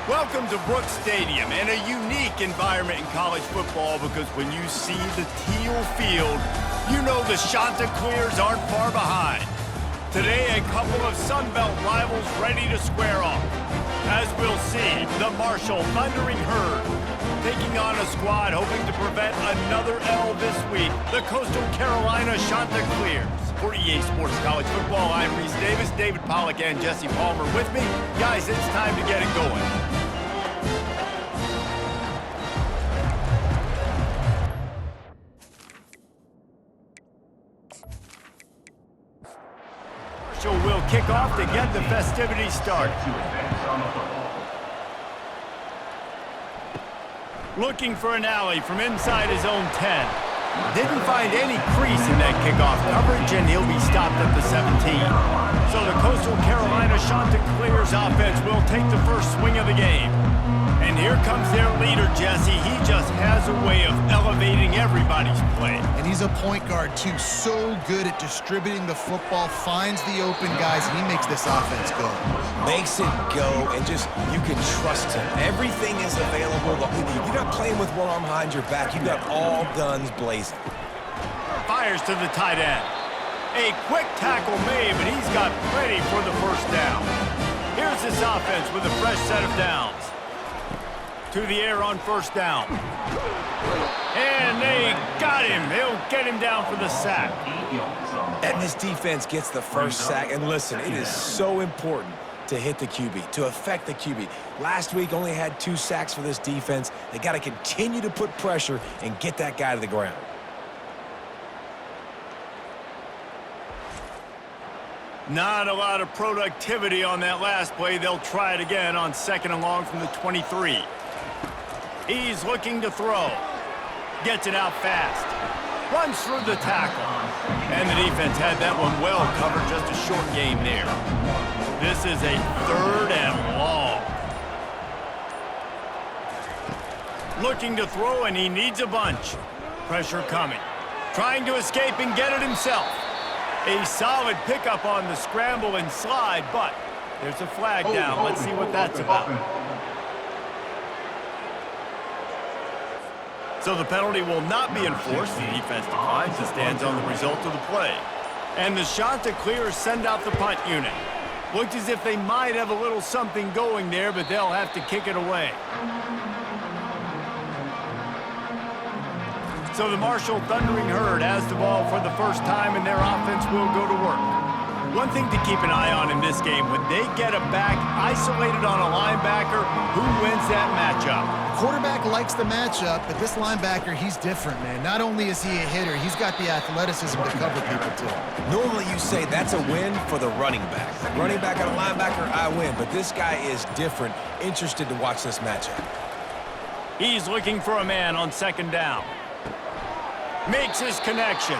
Welcome to Brooks Stadium and a unique environment in college football because when you see the teal field, you know the Chanticleers aren't far behind. Today, a couple of Sun Belt rivals ready to square off. As we'll see, the Marshall Thundering Herd taking on a squad hoping to prevent another L this week, the Coastal Carolina Chanticleers. For EA Sports College Football, I'm Reese Davis, David Pollack, and Jesse Palmer with me. Guys, it's time to get it going. Marshall will kick off to get the festivities started. Looking for an alley from inside his own 10. Didn't find any crease in that kickoff coverage, and he'll be stopped at the 17. So the Coastal Carolina Chanticleers offense will take the first swing of the game. And here comes their leader, Jesse. He just has a way of elevating everybody's play. And he's a point guard, too. So good at distributing the football, finds the open guys, and he makes this offense go. Makes it go, and just, you can trust him. Everything is available. You're not playing with one arm behind your back. You got all guns blazing. Fires to the tight end. A quick tackle made, but he's got plenty for the first down. Here's this offense with a fresh set of downs. To the air on first down. And they got him. He'll get him down for the sack. And this defense gets the first sack. And listen, it is so important to hit the QB, to affect the QB. Last week only had 2 sacks for this defense. They got to continue to put pressure and get that guy to the ground. Not a lot of productivity on that last play. They'll try it again on second and long from the 23. He's looking to throw. Gets it out fast. Runs through the tackle. And the defense had that one well covered. Just a short game there. This is a third and long. Looking to throw, and he needs a bunch. Pressure coming. Trying to escape and get it himself. A solid pickup on the scramble and slide, but there's a flag down. Let's see what that's about. So the penalty will not be enforced. The defense declines and stands on the result of the play. And the Chanticleers send out the punt unit. Looked as if they might have a little something going there, but they'll have to kick it away. So the Marshall Thundering Herd has the ball for the first time, and their offense will go to work. One thing to keep an eye on in this game, when they get a back isolated on a linebacker, who wins that matchup? Quarterback likes the matchup, but this linebacker, he's different, man. Not only is he a hitter, he's got the athleticism to cover people, too. Normally you say that's a win for the running back. Running back on a linebacker, I win. But this guy is different. Interested to watch this matchup. He's looking for a man on second down. Makes his connection.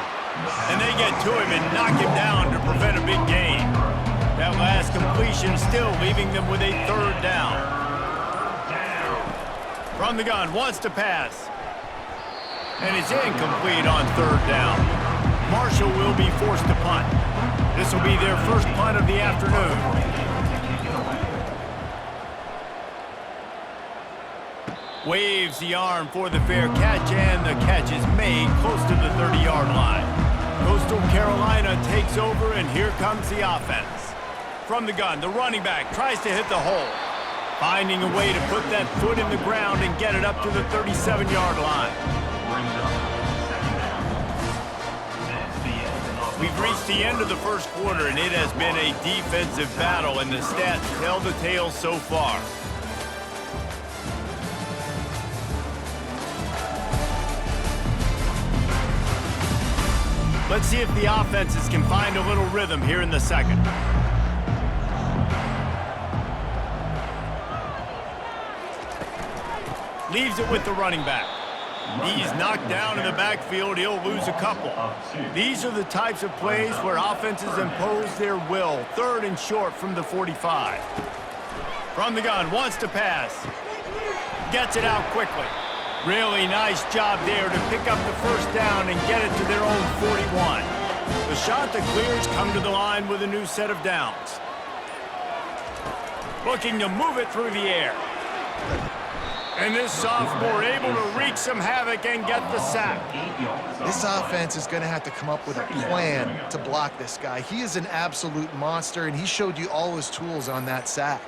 And they get to him and knock him down to prevent a big gain. That last completion still leaving them with a third down. From the gun, wants to pass. And it's incomplete on third down. Marshall will be forced to punt. This will be their first punt of the afternoon. Waves the arm for the fair catch, and the catch is made close to the 30-yard line. Coastal Carolina takes over, and here comes the offense. From the gun, the running back tries to hit the hole. Finding a way to put that foot in the ground and get it up to the 37-yard line. We've reached the end of the first quarter, and it has been a defensive battle, and the stats tell the tale so far. Let's see if the offenses can find a little rhythm here in the second. Leaves it with the running back. He's knocked down in the backfield. He'll lose a couple. These are the types of plays where offenses impose their will. Third and short from the 45. From the gun, wants to pass. Gets it out quickly. Really nice job there to pick up the first down and get it to their own 41. The Chanticleers come to the line with a new set of downs. Looking to move it through the air. And this sophomore able to wreak some havoc and get the sack. This offense is going to have to come up with a plan to block this guy. He is an absolute monster, and he showed you all his tools on that sack.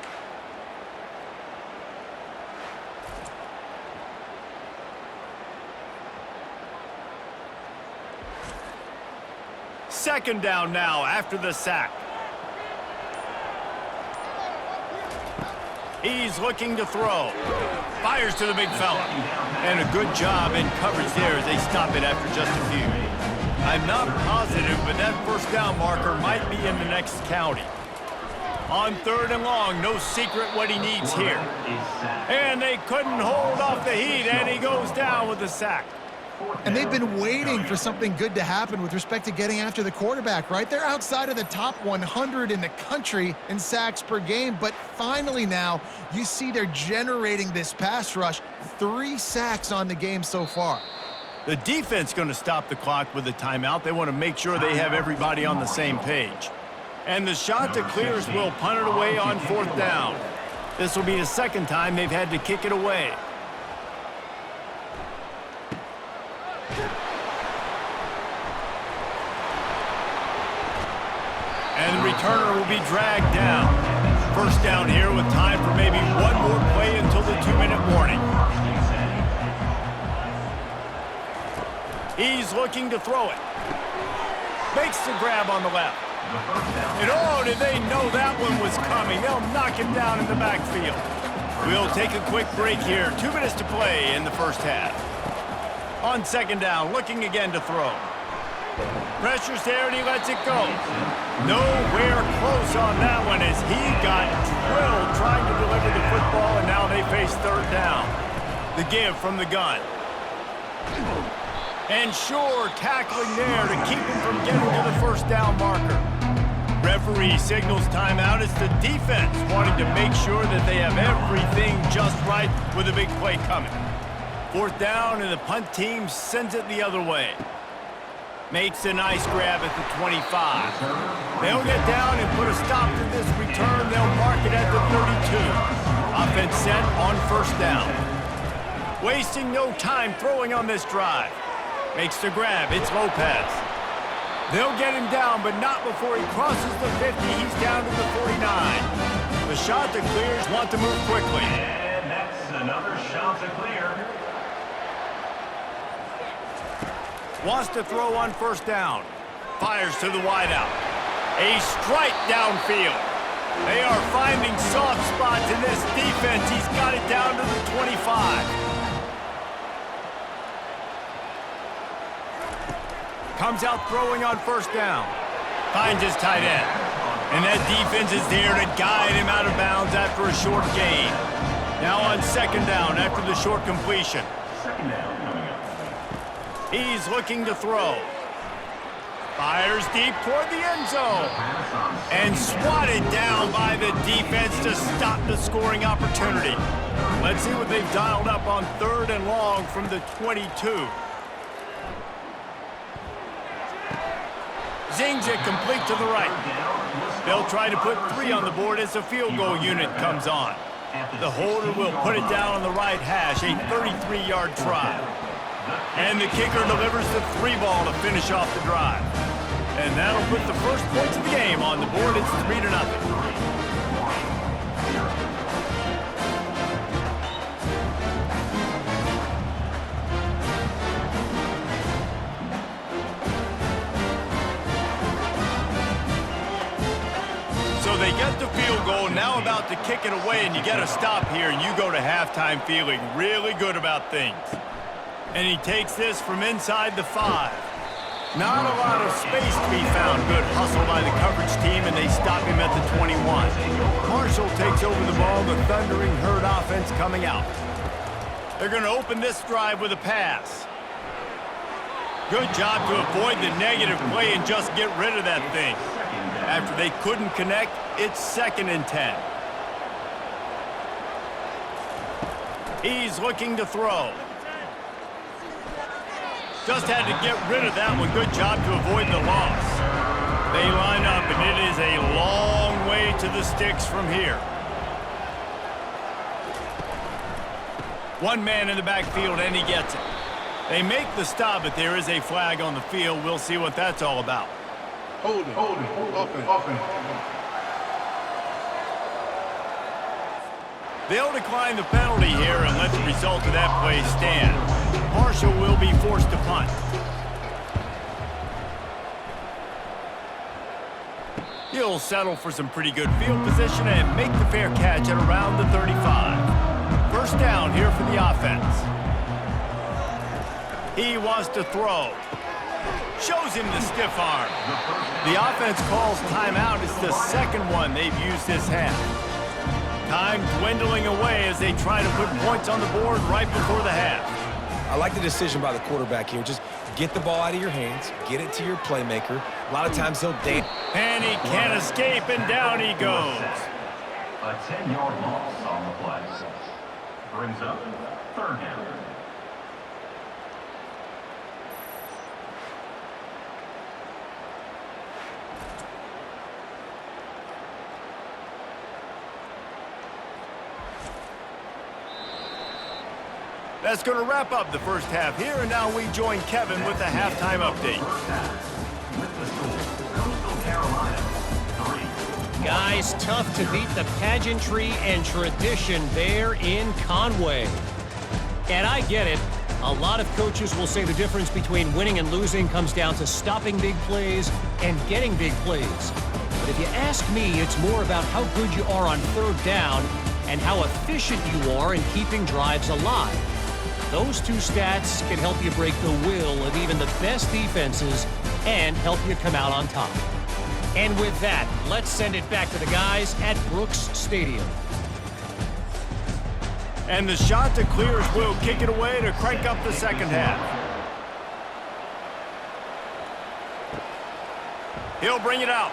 Second down now after the sack. He's looking to throw. Fires to the big fella. And a good job in coverage there as they stop it after just a few. I'm not positive, but that first down marker might be in the next county. On third and long, no secret what he needs here. And they couldn't hold off the heat, and he goes down with the sack. And they've been waiting for something good to happen with respect to getting after the quarterback, right? They're outside of the top 100 in the country in sacks per game, but finally now you see they're generating this pass rush. 3 sacks on the game so far. The defense going to stop the clock with a timeout. They want to make sure they have everybody on the same page. And the Chanticleers will punt it away on fourth down. This will be the second time they've had to kick it away. And the returner will be dragged down. First down here with time for maybe one more play until the 2-minute warning. He's looking to throw it. Makes the grab on the left. And oh, did they know that one was coming? They'll knock him down in the backfield. We'll take a quick break here. 2 minutes to play in the first half. On second down, looking again to throw. Pressure's there and he lets it go. Nowhere close on that one as he got drilled trying to deliver the football, and now they face third down. The give from the gun. And sure, tackling there to keep him from getting to the first down marker. Referee signals timeout. It's the defense wanting to make sure that they have everything just right with a big play coming. Fourth down, and the punt team sends it the other way. Makes a nice grab at the 25. They'll get down and put a stop to this return. They'll mark it at the 32. Offense set on first down. Wasting no time throwing on this drive. Makes the grab. It's Lopez. They'll get him down, but not before he crosses the 50. He's down to the 49. The Chanticleers want to move quickly. And that's another Chanticleer. Wants to throw on first down. Fires to the wideout. A strike downfield. They are finding soft spots in this defense. He's got it down to the 25. Comes out throwing on first down. Finds his tight end. And that defense is there to guide him out of bounds after a short gain. Now on second down after the short completion. Second down coming up. He's looking to throw. Fires deep toward the end zone. And swatted down by the defense to stop the scoring opportunity. Let's see what they've dialed up on third and long from the 22. Zings it complete to the right. They'll try to put 3 on the board as the field goal unit comes on. The holder will put it down on the right hash, a 33-yard try. And the kicker delivers the 3 ball to finish off the drive. And that'll put the first points of the game on the board. It's 3-0. So they get the field goal, now about to kick it away, and you get a stop here, and you go to halftime feeling really good about things. And he takes this from inside the 5. Not a lot of space to be found. Good hustle by the coverage team, and they stop him at the 21. Marshall takes over the ball, the Thundering Herd offense coming out. They're going to open this drive with a pass. Good job to avoid the negative play and just get rid of that thing. After they couldn't connect, it's 2nd and 10. He's looking to throw. Just had to get rid of that one. Good job to avoid the loss. They line up, and it is a long way to the sticks from here. One man in the backfield, and he gets it. They make the stop, but there is a flag on the field. We'll see what that's all about. Holding. Offense. They'll decline the penalty here and let the result of that play stand. Marshall will be forced to punt. He'll settle for some pretty good field position and make the fair catch at around the 35. First down here for the offense. He wants to throw. Shows him the stiff arm. The offense calls timeout. It's the second one they've used this half. Time dwindling away as they try to put points on the board right before the half. I like the decision by the quarterback here. Just get the ball out of your hands, get it to your playmaker. A lot of times he'll dance. And he can't escape, and down he goes. A 10-yard loss on the play. Brings up third down. That's going to wrap up the first half here, and now we join Kevin with the halftime update. Guys, tough to beat the pageantry and tradition there in Conway. And I get it. A lot of coaches will say the difference between winning and losing comes down to stopping big plays and getting big plays. But if you ask me, it's more about how good you are on third down and how efficient you are in keeping drives alive. Those two stats can help you break the will of even the best defenses and help you come out on top. And with that, let's send it back to the guys at Brooks Stadium. And the shot to clears will kick it away to crank up the second half. He'll bring it out.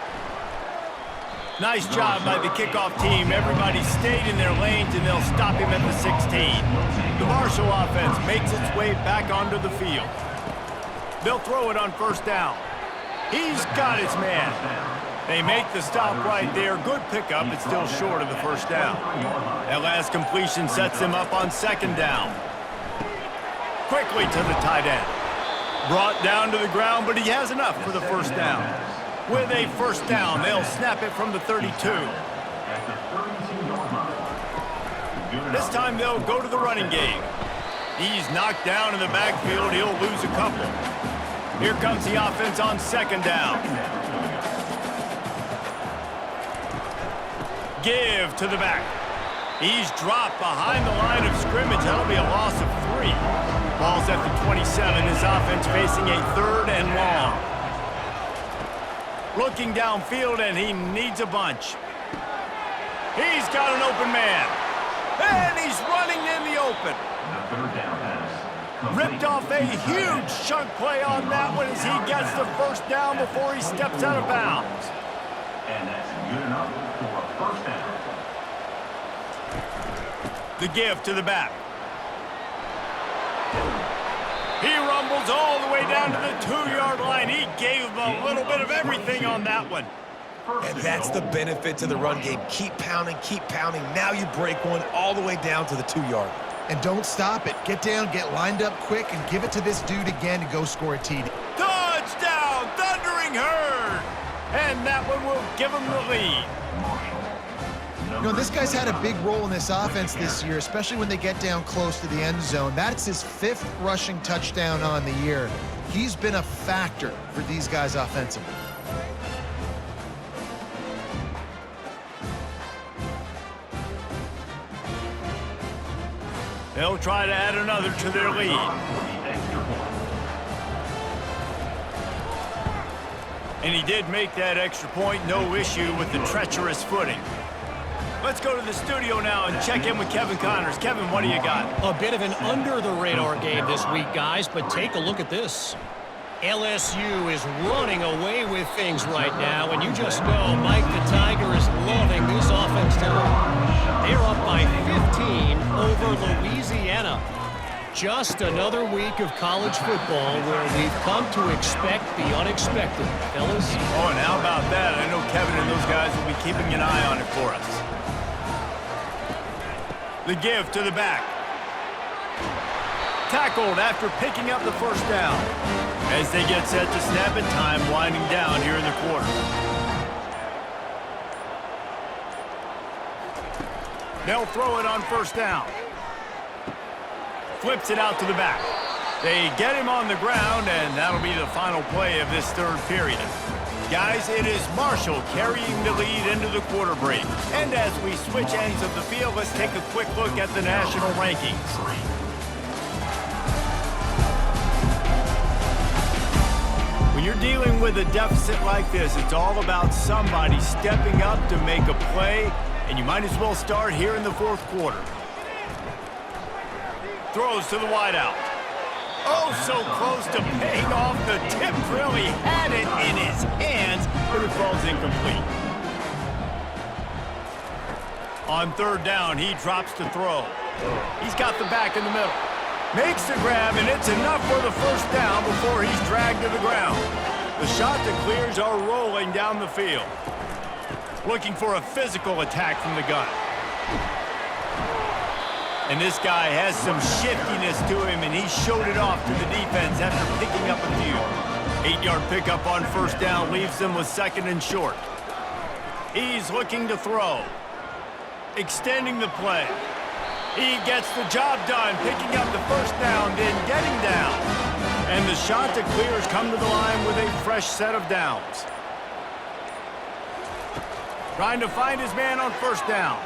Nice job by the kickoff team. Everybody stayed in their lanes, and they'll stop him at the 16. The Marshall offense makes its way back onto the field. They'll throw it on first down. He's got his man. They make the stop right there. Good pickup. It's still short of the first down. That last completion sets him up on second down. Quickly to the tight end. Brought down to the ground, but he has enough for the first down. With a first down, they'll snap it from the 32. This time they'll go to the running game. He's knocked down in the backfield. He'll lose a couple. Here comes the offense on second down. Give to the back. He's dropped behind the line of scrimmage. That'll be a loss of 3. Ball's at the 27. His offense facing a third and long. Looking downfield, and he needs a bunch. He's got an open man. And he's running in the open. The third down pass. Ripped off a huge chunk play on that one as he gets the first down before he steps out of bounds. And that's good enough for a first down. The give to the back. He rumbles all the way down to the 2-yard line. He gave him a little bit of everything on that one. And that's the benefit to the run game. Keep pounding, keep pounding. Now you break one all the way down to the 2-yard. And don't stop it. Get down, get lined up quick, and give it to this dude again to go score a TD. Touchdown, Thundering Herd! And that one will give him the lead. You know, this guy's had a big role in this offense this year, especially when they get down close to the end zone. That's his 5th rushing touchdown on the year. He's been a factor for these guys offensively. They'll try to add another to their lead. And he did make that extra point, no issue with the treacherous footing. Let's go to the studio now and check in with Kevin Connors. Kevin, what do you got? A bit of an under-the-radar game this week, guys, but take a look at this. LSU is running away with things right now, and you just know Mike the Tiger is loving this offense tonight. They're up by 15 over Louisiana. Just another week of college football where we've come to expect the unexpected, fellas. Oh, and how about that? I know Kevin and those guys will be keeping an eye on it for us. The give to the back. Tackled after picking up the first down. As they get set to snap it, time winding down here in the quarter. They'll throw it on first down. Flips it out to the back. They get him on the ground, and that'll be the final play of this third period. Guys, it is Marshall carrying the lead into the quarter break. And as we switch ends of the field, let's take a quick look at the national rankings. When you're dealing with a deficit like this, it's all about somebody stepping up to make a play, and you might as well start here in the fourth quarter. Throws to the wideout. Oh, so close to paying off the tip. Really had it in his hands, but it falls incomplete. On third down, he drops to throw. He's got the back in the middle. Makes the grab, and it's enough for the first down before he's dragged to the ground. The shot that clears are rolling down the field. Looking for a physical attack from the gun. And this guy has some shiftiness to him, and he showed it off to the defense after picking up a few. 8-yard pickup on first down leaves them with second and short. He's looking to throw. Extending the play. He gets the job done, picking up the first down, then getting down. And the shot that clears come to the line with a fresh set of downs. Trying to find his man on first down.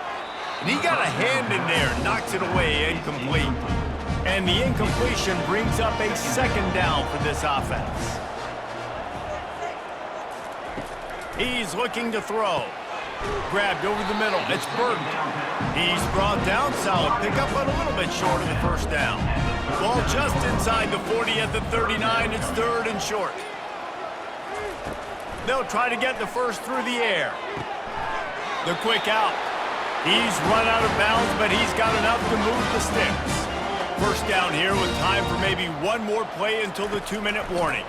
And he got a hand in there, knocks it away, incomplete. And the incompletion brings up a second down for this offense. He's looking to throw. Grabbed over the middle. It's Burton. He's brought down. Solid pickup, but a little bit short of the first down. Ball just inside the 40 at the 39. It's third and short. They'll try to get the first through the air. The quick out. He's run out of bounds, but he's got enough to move the sticks. First down here with time for maybe one more play until the 2-minute warning.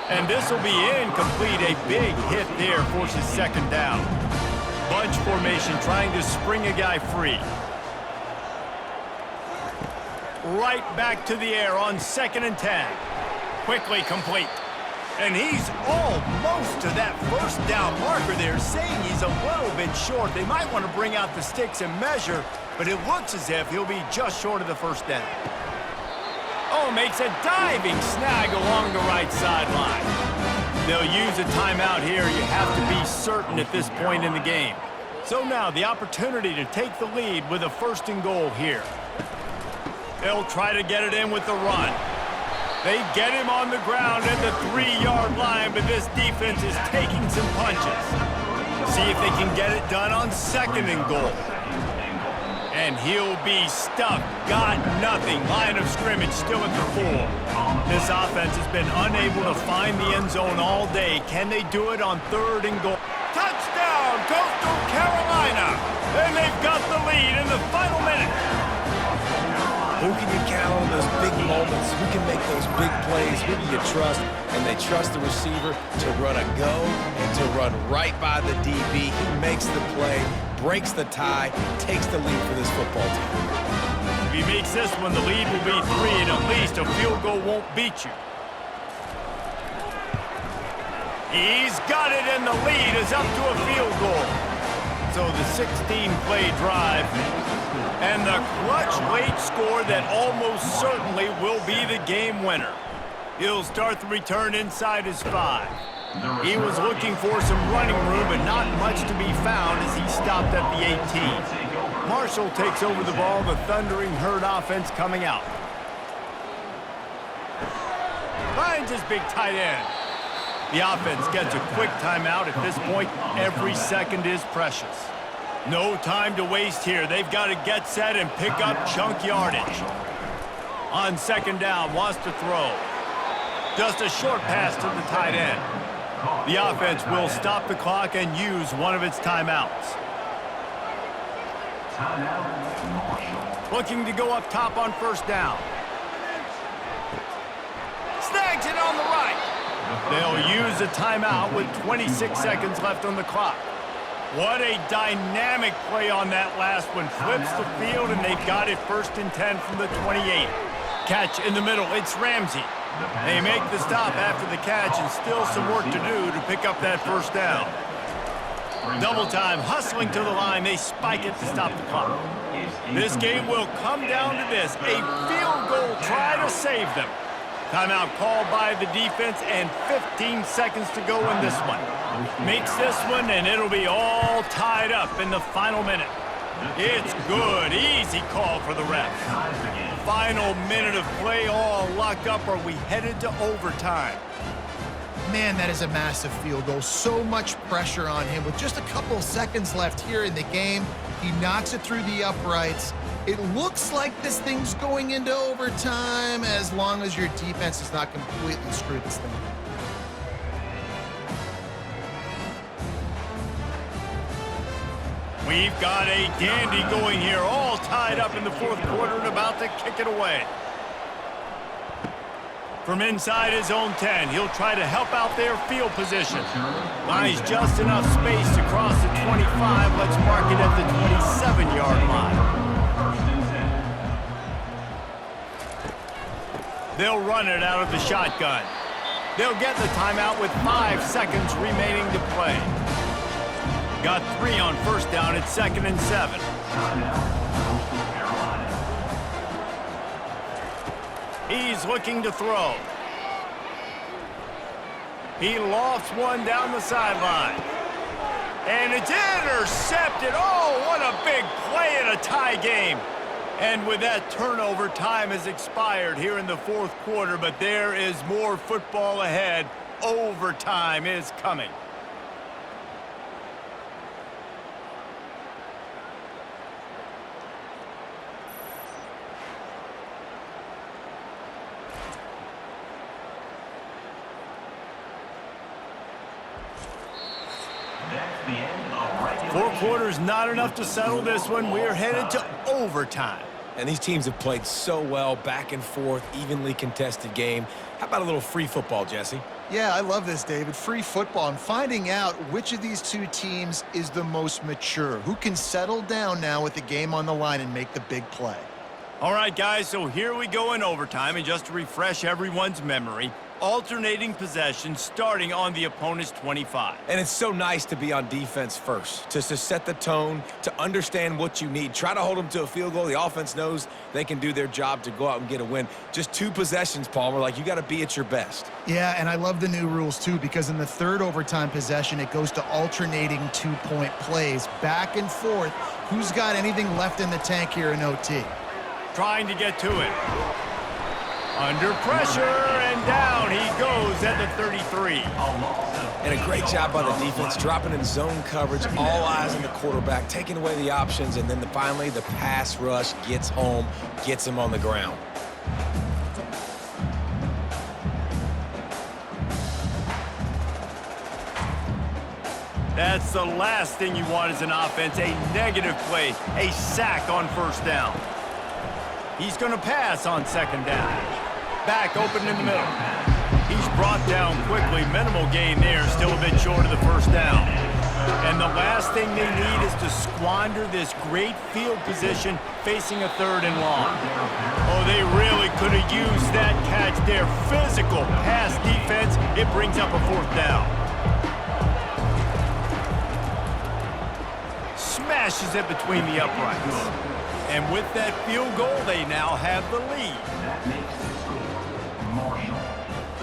And this will be incomplete. A big hit there forces second down. Bunch formation trying to spring a guy free. Right back to the air on 2nd and 10. Quickly complete. And he's almost to that first down marker there, saying he's a little bit short. They might want to bring out the sticks and measure, but it looks as if he'll be just short of the first down. Oh, makes a diving snag along the right sideline. They'll use a timeout here. You have to be certain at this point in the game. So now the opportunity to take the lead with a 1st and goal here. They'll try to get it in with the run. They get him on the ground at the 3-yard line, but this defense is taking some punches. See if they can get it done on 2nd and goal. And he'll be stuck. Got nothing. Line of scrimmage still at the 4. This offense has been unable to find the end zone all day. Can they do it on 3rd and goal? Touchdown, Coastal Carolina! And they've got the lead in the final minute. Who can you count on those big moments? Who can make those big plays? Who do you trust? And they trust the receiver to run a go and to run right by the DB. He makes the play, breaks the tie, takes the lead for this football team. If he makes this one, the lead will be 3, and at least a field goal won't beat you. He's got it, and the lead is up to a field goal. So the 16-play drive and the clutch late score that almost certainly will be the game winner. He'll start the return inside his 5. He was looking for some running room, but not much to be found as he stopped at the 18. Marshall takes over the ball, the Thundering Herd offense coming out. Finds his big tight end. The offense gets a quick timeout. At this point, every second is precious. No time to waste here. They've got to get set and pick up chunk yardage. On 2nd down, wants to throw. Just a short pass to the tight end. The offense will stop the clock and use one of its timeouts. Looking to go up top on 1st down. Snags it on the right. They'll use a timeout with 26 seconds left on the clock. What a dynamic play on that last one. Flips the field, and they've got it 1st and 10 from the 28. Catch in the middle. It's Ramsey. They make the stop after the catch, and still some work to do to pick up that 1st down. Double time, hustling to the line. They spike it to stop the clock. This game will come down to this. A field goal try to save them. Timeout called by the defense, and 15 seconds to go in this one. Makes this one, and it'll be all tied up in the final minute. It's good. Easy call for the ref. Final minute of play, all locked up. Are we headed to overtime? Man, that is a massive field goal. So much pressure on him. With just a couple seconds left here in the game, he knocks it through the uprights. It looks like this thing's going into overtime as long as your defense does not completely screw this thing up. We've got a dandy going here, all tied up in the 4th quarter and about to kick it away. From inside his own 10, he'll try to help out their field position. Finds just enough space to cross the 25. Let's mark it at the 27-yard line. They'll run it out of the shotgun. They'll get the timeout with 5 seconds remaining to play. Got 3 on 1st down. It's 2nd and 7. He's looking to throw. He lofts one down the sideline. And it's intercepted. Oh, what a big play in a tie game. And with that turnover, time has expired here in the 4th quarter, but there is more football ahead. Overtime is coming. Four quarters not enough to settle this one. We're headed to overtime. And these teams have played so well, back and forth, evenly contested game. How about a little free football, Jesse? Yeah, I love this, David. Free football and finding out which of these two teams is the most mature, who can settle down now with the game on the line and make the big play. All right, guys, so here we go in overtime, and just to refresh everyone's memory, alternating possession starting on the opponent's 25. And it's so nice to be on defense first, just to set the tone, to understand what you need. Try to hold them to a field goal. The offense knows they can do their job to go out and get a win. Just 2 possessions, Palmer, like you got to be at your best. Yeah, and I love the new rules, too, because in the 3rd overtime possession, it goes to alternating 2-point plays, back and forth. Who's got anything left in the tank here in OT? Trying to get to it. Under pressure, and down he goes at the 33. And a great job by the defense, dropping in zone coverage, all eyes on the quarterback, taking away the options, and then finally the pass rush gets home, gets him on the ground. That's the last thing you want as an offense, a negative play, a sack on 1st down. He's going to pass on 2nd down. Back open in the middle. He's brought down quickly. Minimal gain there, still a bit short of the 1st down. And the last thing they need is to squander this great field position facing a 3rd and long. Oh, they really could have used that catch there. Physical pass defense. It brings up a 4th down. Smashes it between the uprights. And with that field goal, they now have the lead. That makes the score Marshall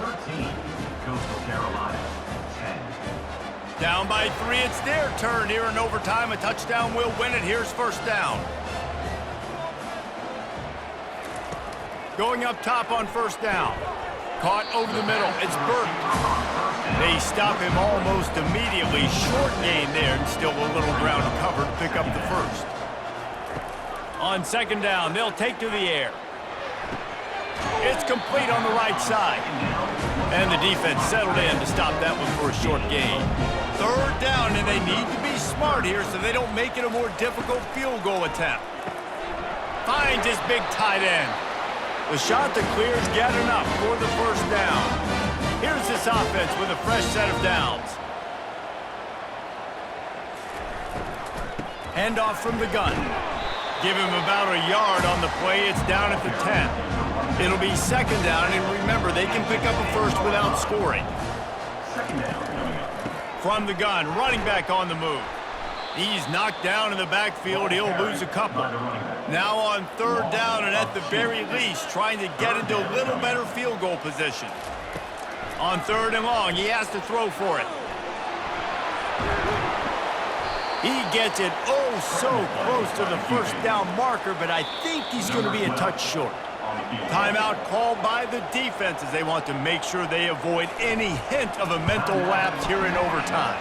13, Coastal Carolina 10. Down by 3, it's their turn here in overtime. A touchdown will win it. Here's 1st down. Going up top on 1st down. Caught over the middle. It's Burton. They stop him almost immediately. Short gain there, and still a little ground cover to pick up the 1st. On 2nd down, they'll take to the air. It's complete on the right side. And the defense settled in to stop that one for a short gain. 3rd down, and they need to be smart here so they don't make it a more difficult field goal attempt. Finds his big tight end. The shot that clears got enough for the 1st down. Here's this offense with a fresh set of downs. Handoff from the gun. Give him about a yard on the play. It's down at the 10. It'll be second down, and remember, they can pick up a first without scoring. Second down. From the gun, running back on the move. He's knocked down in the backfield. He'll lose a couple. Now on third down, and at the very least, trying to get into a little better field goal position. On third and long, he has to throw for it. He gets it oh so close to the first down marker, but I think he's going to be a touch short. Timeout called by the defense as they want to make sure they avoid any hint of a mental lapse here in overtime.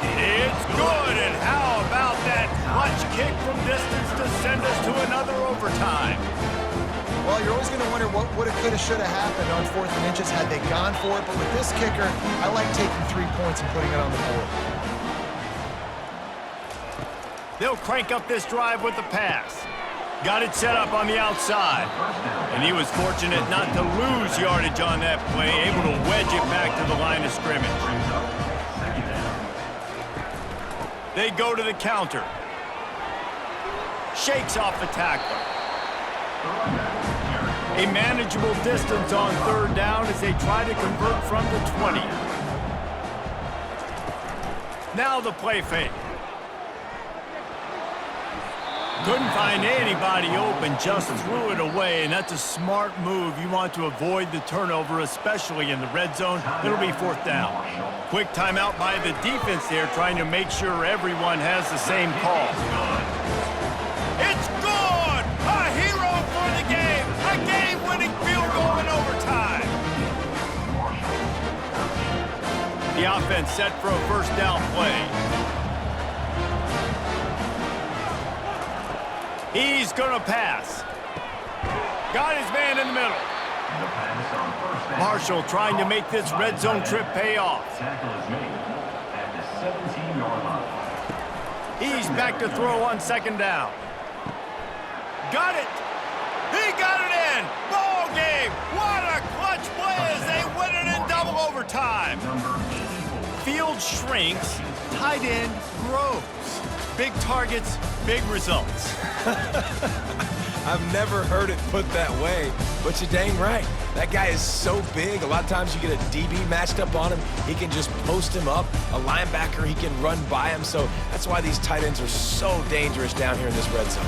It's good, and how about that clutch kick from distance to send us to another overtime? Well, you're always going to wonder what woulda, coulda, shoulda happened on 4th and inches had they gone for it, but with this kicker, I like taking 3 points and putting it on the board. They'll crank up this drive with the pass. Got it set up on the outside. And he was fortunate not to lose yardage on that play, able to wedge it back to the line of scrimmage. They go to the counter. Shakes off the tackler. A manageable distance on third down as they try to convert from the 20. Now the play fake. Couldn't find anybody open, just threw it away, and that's a smart move. You want to avoid the turnover, especially in the red zone. It'll be fourth down. Quick timeout by the defense there, trying to make sure everyone has the same call. It's good! A hero for the game! A game-winning field goal in overtime! The offense set for a first down play. He's going to pass. Got his man in the middle. Marshall trying to make this red zone trip pay off. He's back to throw on second down. Got it. He got it in. Ball game. What a clutch play as they win it in double overtime. Field shrinks. Tight end grows. Big targets, big results. I've never heard it put that way, but you're dang right. That guy is so big. A lot of times you get a DB matched up on him. He can just post him up. A linebacker, he can run by him. So that's why these tight ends are so dangerous down here in this red zone.